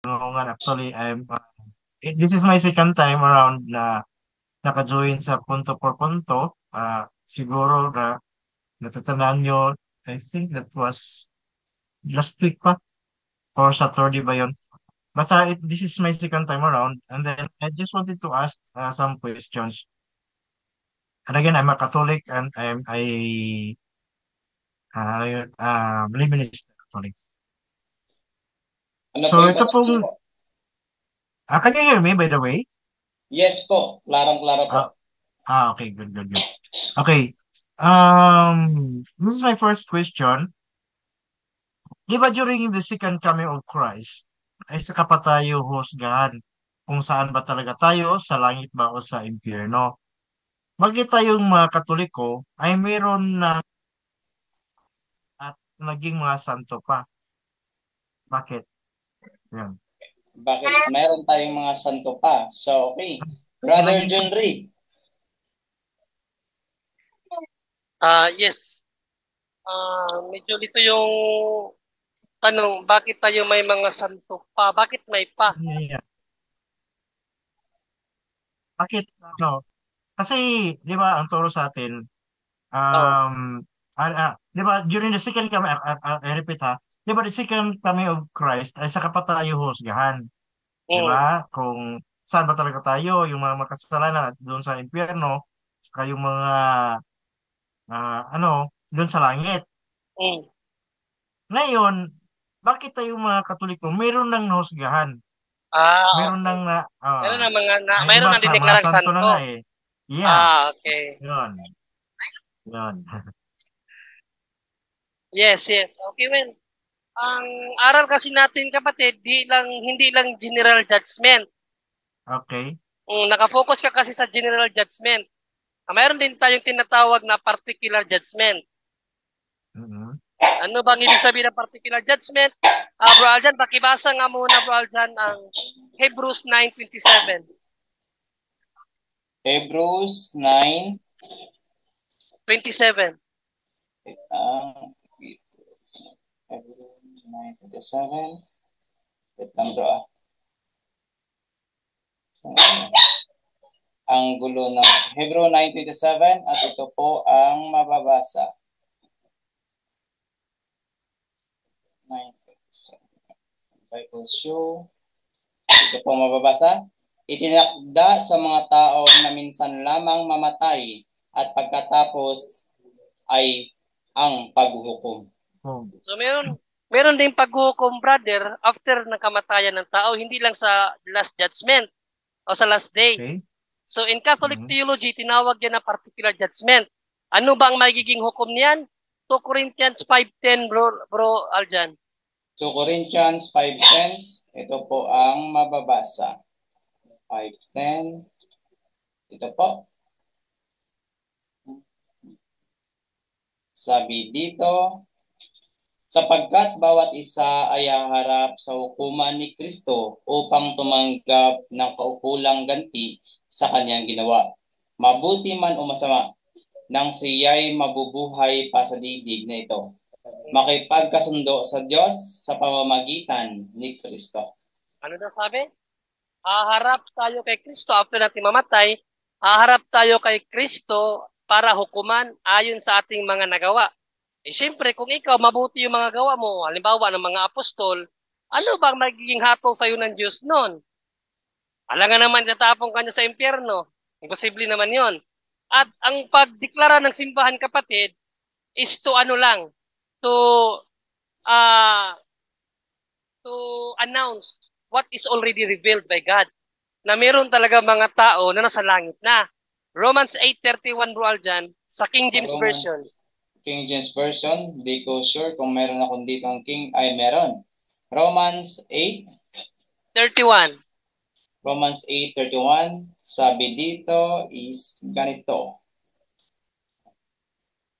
Actually, this is my second time around na naka-join sa punto por punto. Siguro na natatandaan nyo, I think that was last week pa or Saturday ba yun? Basta this is my second time around, and then I just wanted to ask some questions. And again, I'm a Catholic, and believe in Catholic. Ano So po yung ito tanong pong, niyo po? can you hear me by the way? Yes po, klarong-klaro po. Ah, okay, good, good, good. Okay, this is my first question. Di ba during the second coming of Christ, ay saka pa tayo husgahan kung saan ba talaga tayo, sa langit ba o sa impyerno? Bakit tayong mga Katoliko ay mayroon na at naging mga santo pa? Bakit? Yan. Bakit mayroon tayong mga santo pa? So, okay. Brother Naging John Ray. Yes. Medyo dito yung tanong, bakit tayo may mga santo pa? Bakit may pa? yeah. Bakit? No. Kasi, di ba, ang turo sa atin, Oh. di ba, during the second coming, I repeat ha, di ba, the second coming of Christ ay saka pa tayo husgahan. Di Mm. ba? Kung saan ba talaga tayo, yung mga makasalanan at doon sa impyerno, saka yung mga, doon sa langit. Mm. Ngayon, bakit tayo mga Katoliko, meron nang nahusgahan? Meron Okay. nang Meron na mga may iba mayroon na sa mga dineklarang santo na santo. nga eh. Yeah, Okay. yun. Yun. Yes, yes. Okay, well. Ang aral kasi natin, kapatid, hindi lang general judgment. Okay. Nakafocus ka kasi sa general judgment. Mayroon din tayong tinatawag na particular judgment. Mm-hmm. Ano bang ibig sabihin ng particular judgment? Bro Aljan, pakibasa nga muna, Bro Aljan, ang Hebrews 9:27. Hebrews 9. 27. Hebrews 9:27. Wait lang bro. Ang gulo ng Hebrews 9:27 at ito po ang mababasa. 9:27. Bible show. Ito po mababasa. Itinakda sa mga tao na minsan lamang mamatay at pagkatapos ay ang paghuhukom. So meron ding paghuhukom, brother, after ng kamatayan ng tao, hindi lang sa last judgment o sa last day. Okay. So in Catholic theology, tinawag yan na particular judgment. Ano ba ang magiging hukom niyan? 2 Corinthians 5:10, bro Aljan. 2 Corinthians 5:10, ito po ang mababasa. 5:10, ito po. Sabi dito, sapagkat bawat isa ay haharap sa hukuman ni Kristo upang tumanggap ng kaukulang ganti sa kanyang ginawa. Mabuti man o masama, nang siya'y mabubuhay pa sa daigdig na ito. Makipagkasundo sa Diyos sa pamamagitan ni Kristo. Ano daw sabi? Haharap tayo kay Kristo after natin mamatay. Haharap tayo kay Kristo para hukuman ayon sa ating mga nagawa. Siyempre, kung ikaw mabuti yung mga gawa mo, halimbawa ng mga apostol, ano bang magiging hatol sa iyo ng Diyos noon? Alangan naman tatapong kanya sa impyerno. Imposible naman yon. At ang pagdeklara ng simbahan, kapatid, is to to uh, to announce what is already revealed by God. Na meron talaga mga tao na nasa langit na. Romans 8:31, bro Aljan, sa King James Version. King James Version, di ko sure kung meron akong dito ang King, ay meron. Romans 8:31. Romans 8:31, sabi dito is ganito.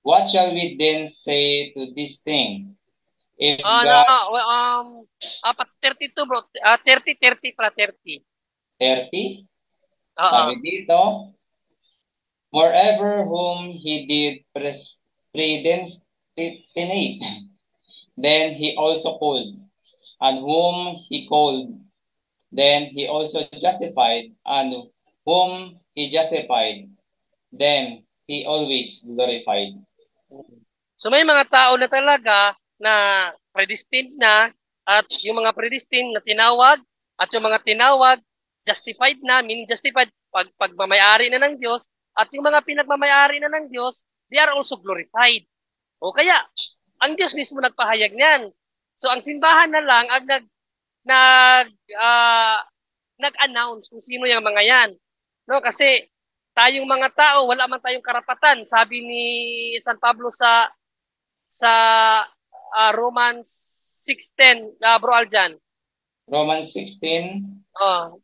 What shall we then say to this thing? If God... 32 bro, 30 para 30. 30? Sabi dito, moreover whom he did predestinate, then he also called, and whom he called, then he also justified, and whom he justified, them he always glorified. So may mga tao na talaga na predestined na, at yung mga predestined na tinawag, at yung mga tinawag justified na, meaning justified pagmamayari na ng Diyos, at yung mga pinagmamayari na ng Diyos, they are also glorified. O kaya, ang Diyos mismo nagpahayag niyan. So ang simbahan na lang ang nag nag-announce kung sino yung mga yan. No, kasi tayong mga tao, wala man tayong karapatan. Sabi ni San Pablo sa Romans 6:10, Bro Aljan. Romans 16, Oh.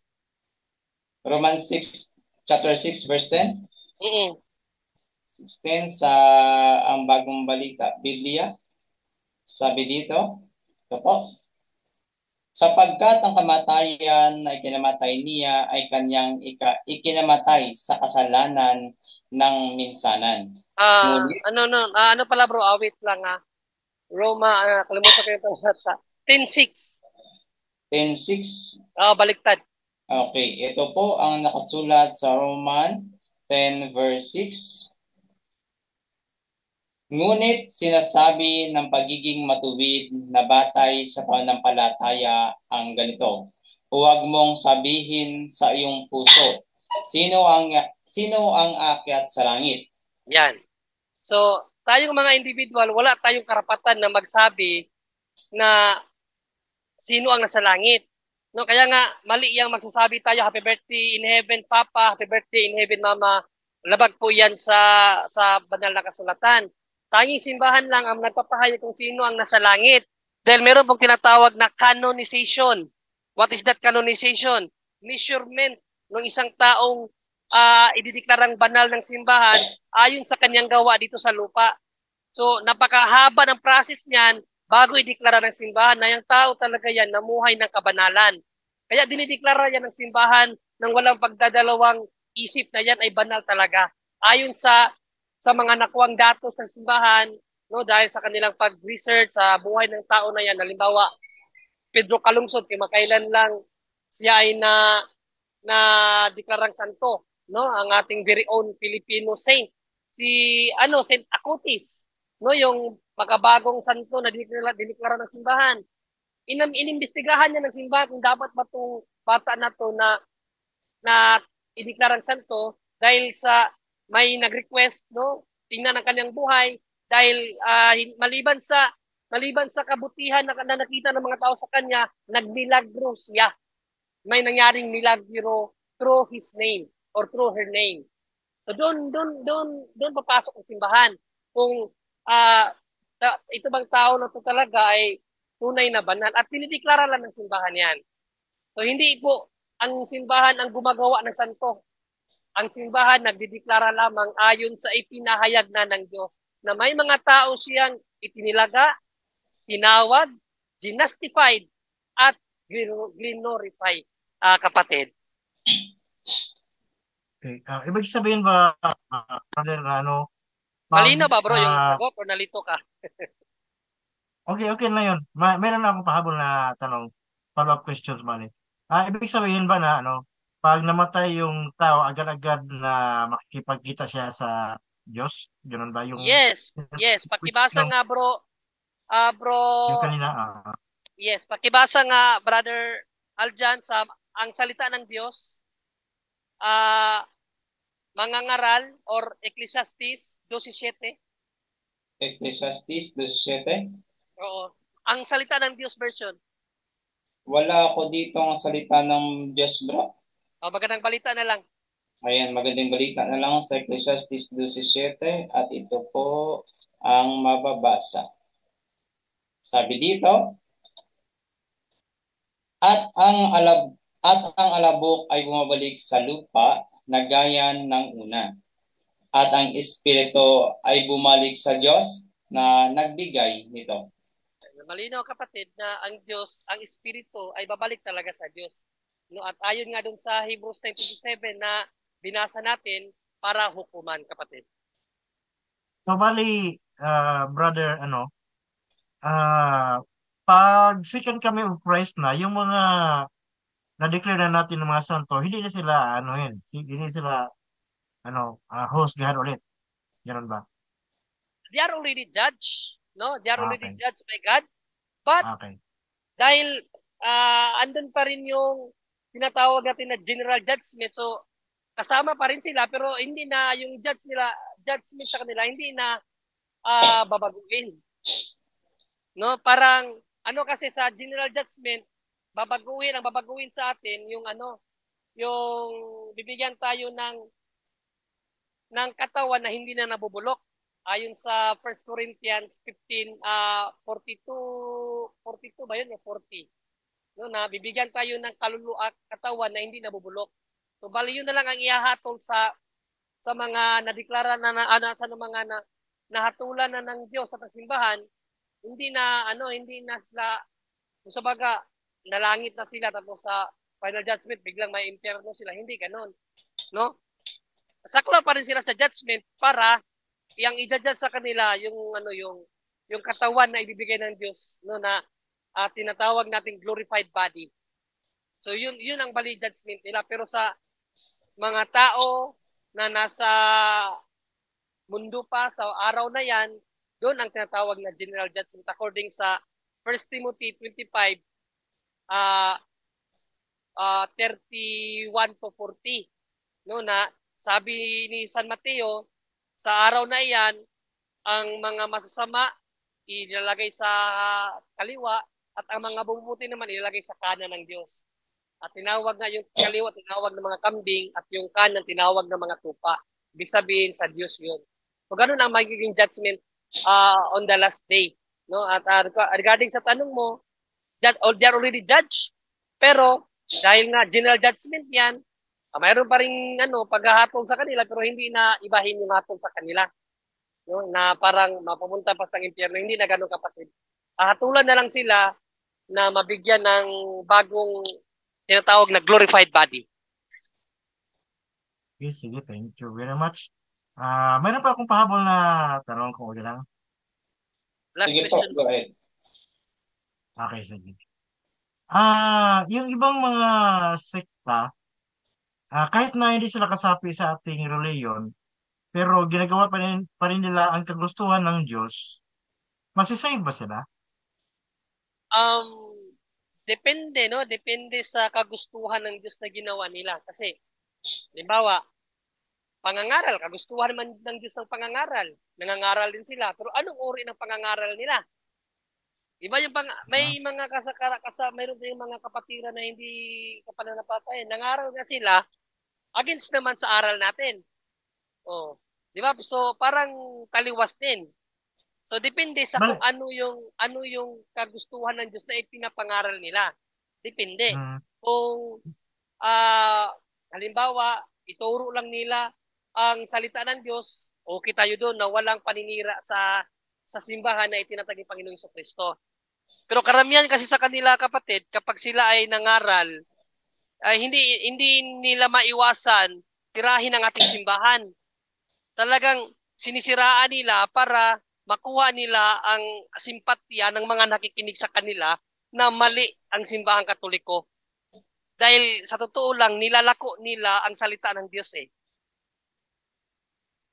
Romans 6, chapter 6, verse 10. 16 sa ang bagong balita, Biblia. Sabi dito, ito po, sapagkat ang kamatayan na ikinamatay niya ay kanyang ikinamatay sa kasalanan ng minsanan. Ano pala bro, awit lang Roma, kalimutan ko yung talata. 10:6. 10:6. Baliktad. Okay, ito po ang nakasulat sa Roman 10 verse 6. Ngunit sinasabi ng pagiging matuwid na batay sa pananampalataya ang ganito. Huwag mong sabihin sa iyong puso, sino ang aakyat sa langit? Yan. So, tayong mga individual, wala tayong karapatan na magsabi na sino ang nasa langit. No, kaya nga mali yang magsasabi tayo happy birthday in heaven Papa, happy birthday in heaven Mama. Labag po 'yan sa banal na kasulatan. Tanging simbahan lang ang nagpapahayag kung sino ang nasa langit. Dahil meron pong tinatawag na canonization. What is that canonization? Measurement ng isang taong idideklarang banal ng simbahan ayon sa kanyang gawa dito sa lupa. So, napakahaba ng process niyan bago ideklara ng simbahan na yung tao talaga yan namuhay ng kabanalan. Kaya dinideklara yan ng simbahan ng walang pagdadalawang isip na yan ay banal talaga. Ayon sa mga nakuwang datos ng simbahan, no, dahil sa kanilang pag-research sa buhay ng tao na yan, halimbawa, Pedro Calungsod, kimakailan lang siya ay na deklarang santo, no, ang ating very own Filipino saint, si Saint Acutis, no, yung makabagong santo na dineklara ng simbahan. Inimbestigahan niya ng simbahan kung dapat ba itong bata na to na ideklarang santo dahil sa may nag-request, no, tingnan ang kanyang buhay dahil maliban sa kabutihan na nakita ng mga tao sa kanya, nagmilagro siya. May nangyaring milagro through his name or through her name. So doon papasok ang simbahan. Kung ito bang tao na to talaga ay tunay na banal at dinideklara lang ng simbahan yan. So hindi po ang simbahan ang gumagawa ng santo. Ang simbahan nagdideklara lamang ayon sa ipinahayag na ng Diyos na may mga tao siyang itinilaga, tinawag, justified, at glorified, kapatid. Okay. Ibig sabihin ba, brother, Malino ba bro yung sagot o nalito ka? Okay na yun. Meron na akong pahabol na tanong. Follow-up questions, bali. Ibig sabihin ba na, pag namatay yung tao, agad-agad na makikipagkita siya sa Diyos? Ganun ba yung... Yes. Pakibasa nga bro. Yung kanina, Yes, pakibasa nga brother Aljan sa ang salita ng Diyos. Mangangaral or Ecclesiastes 12:7. Ecclesiastes 12:7? Oo. Ang salita ng Diyos version. Wala ako dito ang salita ng Diyos, bro. Magandang balita na lang. Ayan, magandang balita na lang sa Ecclesiastes 12:7 at ito po ang mababasa. Sabi dito, at ang alabok ay bumabalik sa lupa na gaya ng una. At ang espiritu ay bumalik sa Diyos na nagbigay nito. Malinaw kapatid na ang Diyos, ang espiritu ay babalik talaga sa Diyos. No, at ayon nga dun sa Hebrews 9:27 na binasa natin para hukuman, kapatid. So, bali, brother, pag second coming of Christ na, yung mga na-declare na natin ng mga santo, hindi na sila, hindi na sila, husgahan ulit. Ganun ba? They are already judged, no? They are already Okay. judged by God. But Okay. dahil andun pa rin yung tinatawag natin na general judgment, so kasama pa rin sila, pero hindi na yung judgment sa kanila, hindi na babaguhin. No? Parang, kasi sa general judgment, ang babaguhin sa atin, yung bibigyan tayo ng katawan na hindi na nabubulok. Ayon sa 1 Corinthians 15, 42 ba yun? 40. No, na bibigyan tayo ng kaluluwa, katawan na hindi nabubulok. So, bali yun na lang ang ihahatol sa mga nadeklara sa mga nahatulan na ng Diyos sa simbahan, hindi na sila, kung sa baga, nalangit na sila, tapos sa final judgment, biglang may impyerno sila. Hindi ganon. No? Sakla pa rin sila sa judgment para yang i-judge sa kanila yung katawan na ibibigay ng Diyos, no, na tinatawag nating glorified body. So yun ang bali judgment nila, pero sa mga tao na nasa mundo pa sa araw na yan, doon ang tinatawag na general judgment according sa 1 Timothy 25 31 to 40, no, na sabi ni San Mateo, sa araw na iyan, ang mga masasama ilalagay sa kaliwa at ang mga bumubuti naman ilalagay sa kanan ng Diyos. At tinawag nga yung kaliwa, tinawag ng mga kambing, at yung kanan tinawag ng mga tupa. Ibig sabihin sa Diyos yun. So ganun ang magiging judgment on the last day. No? At regarding sa tanong mo, they are already judged. Pero dahil nga general judgment yan, mayroon pa rin paghahatol sa kanila, pero hindi na ibahin yung hatol sa kanila. No? Na parang mapupunta pa sa impyerno, hindi na ganun, kapatid. Hatulan na lang sila na mabigyan ng bagong tinatawag na glorified body. Okay, sige, thank you very much. Mayroon pa akong pahabol na tanong kung okay lang. Last Sige question. po, go ahead. Okay, sige. Yung ibang mga sekta, kahit na hindi sila kasapi sa ating reliyon, pero ginagawa pa rin nila ang kagustuhan ng Diyos, masisave ba sila? Depende, no? Depende sa kagustuhan ng Diyos na ginawa nila. Kasi, halimbawa, pangangaral, kagustuhan naman ng Diyos ng pangangaral. Nangangaral din sila. Pero anong uri ng pangangaral nila? Iba yung may mga mayroon din mga kapatiran na hindi kapananampalataya. Nangaral nga sila against naman sa aral natin. Oh, di ba? So parang kaliwas din. So depende sa kung ano yung kagustuhan ng Diyos na ipinapangaral nila. Depende. Kung halimbawa, ituro lang nila ang salita ng Diyos, okay tayo doon na walang paninira sa simbahan na itinatag ng Panginoong Jesucristo. Pero karamihan kasi sa kanila, kapatid, kapag sila ay nangaral, ay hindi nila maiwasan tirahin ang ating simbahan. Talagang sinisiraan nila para makuha nila ang simpatya ng mga nakikinig sa kanila na mali ang simbahang Katoliko. Dahil sa totoo lang, nilalako nila ang salita ng Diyos eh.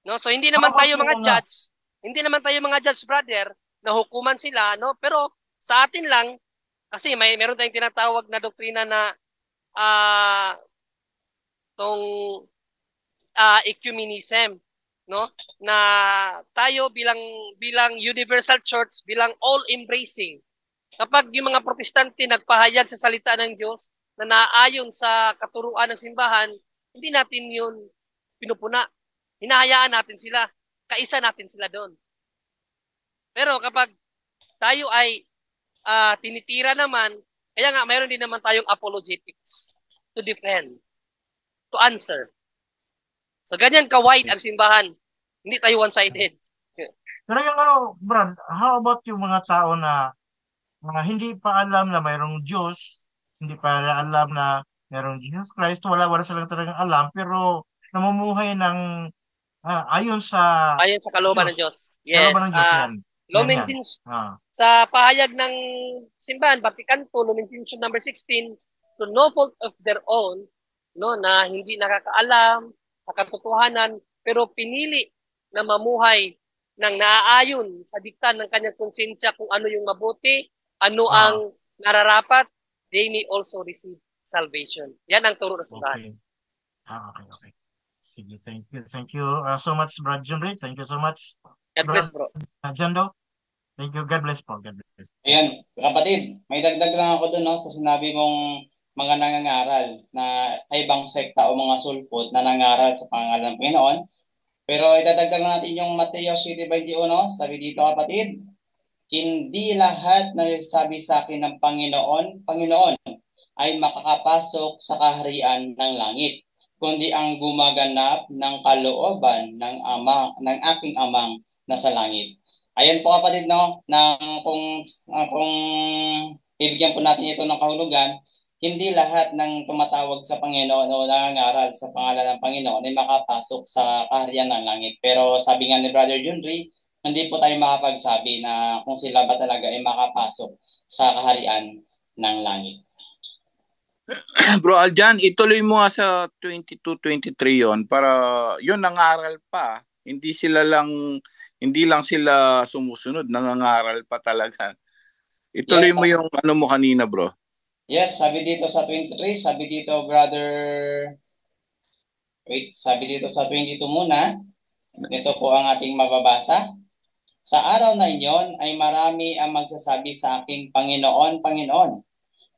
No? So hindi naman tayo mga judge, brother, na hukuman sila, no? Pero sa atin lang, kasi meron tayong tinatawag na doktrina na ecumenism, no? Na tayo bilang universal church, bilang all-embracing. Kapag yung mga protestante nagpahayag sa salita ng Diyos na naayon sa katuruan ng simbahan, hindi natin yun pinupuna. Hinahayaan natin sila. Kaisa natin sila doon. Pero kapag tayo ay tinitira naman, kaya nga mayroon din naman tayong apologetics to defend, to answer. So ganyan ka-wide ang simbahan. Hindi tayo one-sided. Pero yung Brad, how about yung mga tao na hindi pa alam na mayroong Diyos, hindi pa alam na mayroong Jesus Christ, wala silang talagang alam, pero namumuhay ng ayon sa kalooban ng Diyos. Yes. Kalooban ng Diyos yan. Lumen Gentium, sa pahayag ng simbahan, Vatican II, Lumen Gentium number 16, to no fault of their own, no, na hindi nakakaalam sa katotohanan, pero pinili na mamuhay ng naaayon sa dikta ng kanyang konsensya kung ano yung mabuti, ano ang nararapat, they may also receive salvation. Yan ang turo ng simbahan. Okay. Okay. Sige, thank you. Thank you so much, Brad Junri. Thank you so much. God bless, bro. Jando. Thank you. God bless po. God bless. Ayan, kapatid, may dagdag lang ako doon, no, sa sinabi mong mga nangangaral na ibang sekta o mga sulpot na nangaral sa pangalan ng Panginoon. Pero idadagdag natin yung Mateo 7:21, sabi dito kapatid, hindi lahat na sabi sa akin ng Panginoon, Panginoon, ay makakapasok sa kaharian ng langit, kundi ang gumaganap ng kalooban ng aking amang nasa langit. Ayan po kapatid, no, kung bibigyan po natin ito ng kahulugan, hindi lahat ng tumatawag sa Panginoon o nangangaral sa pangalan ng Panginoon ay makapasok sa kaharian ng langit. Pero sabi nga ni Brother Junri, hindi po tayo makapagsabi na kung sila ba talaga ay makapasok sa kaharian ng langit. Bro Aljan, ituloy mo nga sa 22-23 yon para yun nangaral pa. Hindi lang sila sumusunod, nangangaral pa talaga. Ituloy mo yung ano mo kanina, bro. Yes, sabi dito sa 23, sabi dito sabi dito sa 22 muna. Ito po ang ating mababasa. Sa araw na iyon ay marami ang magsasabi sa akin, Panginoon, Panginoon,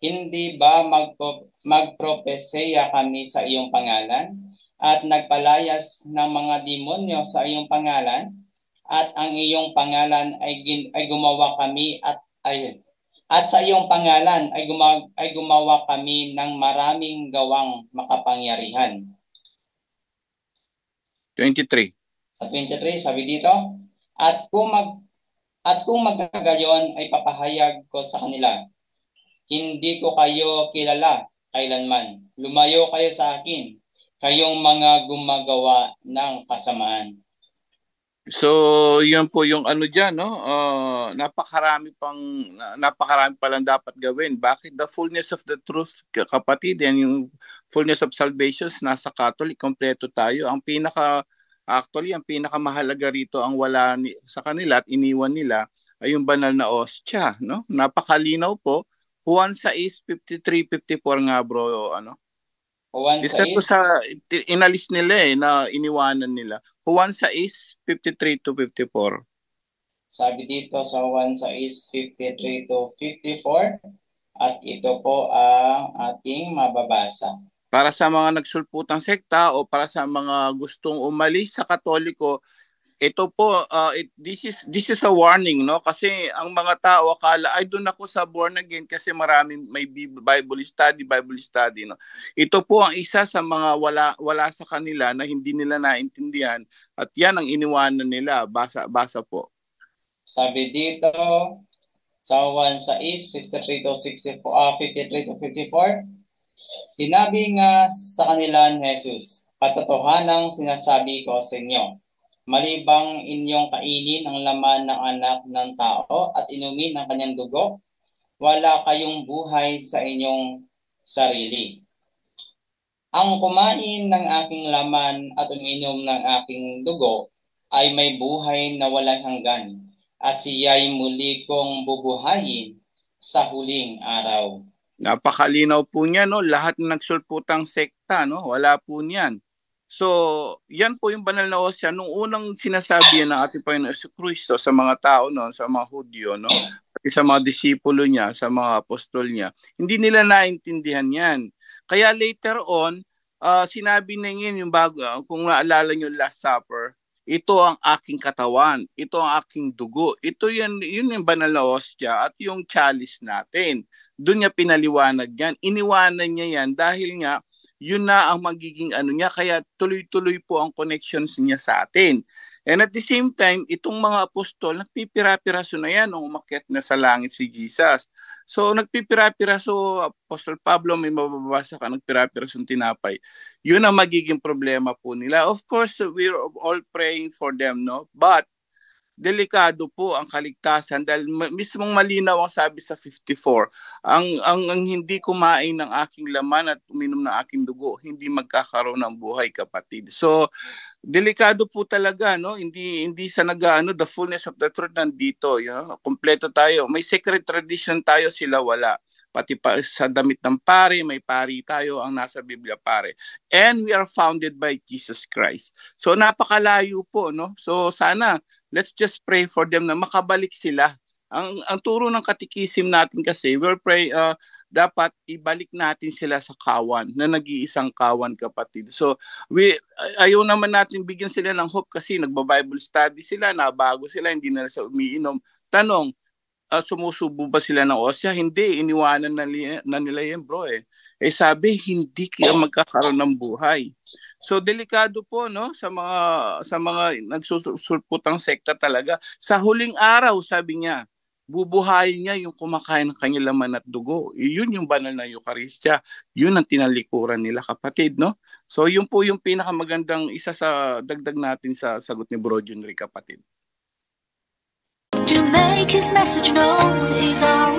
hindi ba magpropesya kami sa iyong pangalan at nagpalayas ng mga demonyo sa iyong pangalan? At ang iyong pangalan ay gumawa kami at sa iyong pangalan ay gumawa kami ng maraming gawang makapangyarihan. 23. Sa 23 sabi dito, at kung magkagayon ay papahayag ko sa kanila, hindi ko kayo kilala kailanman. Lumayo kayo sa akin, kayong mga gumagawa ng kasamaan. So, yun po yung ano diyan, no? Napakarami pa lang dapat gawin. Bakit? The fullness of the truth, kapatid, yan yung fullness of salvation nasa Catholic, kompleto tayo. Ang pinakamahalaga rito ang wala sa kanila at iniwan nila ay yung banal na ostya, no? Napakalinaw po. Juan 6:53-54 nga, bro, ano? Juan 6, inalis nila na iniwanan nila. Juan 6:53-54. Sabi dito sa Juan 6:53-54 at ito po ang ating mababasa. Para sa mga nagsulputang sekta o para sa mga gustong umalis sa Katoliko, ito po, this is a warning, no? Kasi ang mga tao akala, ay doon ako sa born again kasi maraming may Bible study, no? Ito po ang isa sa mga wala sa kanila na hindi nila naintindihan at yan ang iniwanan nila. Basa po. Sabi dito sa 1 sa 53-54, sinabi nga sa kanila ni Jesus, katotohanang sinasabi ko sa inyo, malibang inyong kainin ang laman ng anak ng tao at inumin ang kanyang dugo, wala kayong buhay sa inyong sarili. Ang kumain ng aking laman at uminom ng aking dugo ay may buhay na walang hanggan at siya'y muli kong bubuhayin sa huling araw. Napakalinaw po niya, no? Lahat ng nagsulputang sekta, no? Wala po niyan. So, yan po yung banal na ostya. Nung unang sinasabi yan ng ating Panginoon si Kristo sa mga tao, no, sa mga Hudyo, no, pati sa mga disipulo niya, sa mga apostol niya, hindi nila naintindihan yan. Kaya later on, sinabi na yun yung bago, kung naalala nyo Last Supper, ito ang aking katawan, ito ang aking dugo, ito yun yung banal na ostya at yung chalice natin. Doon niya pinaliwanag yan. Iniwanan niya yan dahil nga yun na ang magiging ano niya, kaya tuloy-tuloy po ang connections niya sa atin. And at the same time, itong mga apostol, nagpipira-piraso na yan nung umakyat na sa langit si Jesus. So nagpipira-piraso, Apostol Pablo, may mababasa ka, nagpira-piraso ng tinapay. Yun ang magiging problema po nila. Of course, we're all praying for them, no? But delikado po ang kaligtasan dahil mismong malinaw ang sabi sa 54, ang hindi kumain ng aking laman at uminom ng aking dugo, hindi magkakaroon ng buhay, kapatid. So, delikado po talaga, no? Hindi sa the fullness of the truth nandito, kompleto tayo. May secret tradition tayo, sila wala. Pati pa sa damit ng pare, may pari tayo, ang nasa Biblia pare. And we are founded by Jesus Christ. So napakalayo po, no? So sana let's just pray for them na makabalik sila. Ang turo ng katikisim natin kasi, we'll pray, dapat ibalik natin sila sa kawan, na nag-iisang kawan, kapatid. So, ayaw naman natin bigyan sila ng hope kasi nagba-Bible study sila, nabago sila, hindi na sa umiinom. Tanong, sumusubo ba sila ng osya? Hindi, iniwanan na nila yan, bro. Sabi, hindi kaya magkakaroon ng buhay. So delikado po, no, sa mga nagsusulputang sekta talaga. Sa huling araw, sabi niya, bubuhayin niya yung kumakain ng kanyang laman at dugo. Yun yung banal na Eucharistia. Yun ang tinalikuran nila, kapatid, no? So yun po yung pinakamagandang isa sa dagdag natin sa sagot ni Bro Junry, kapatid. To make his message known, he's our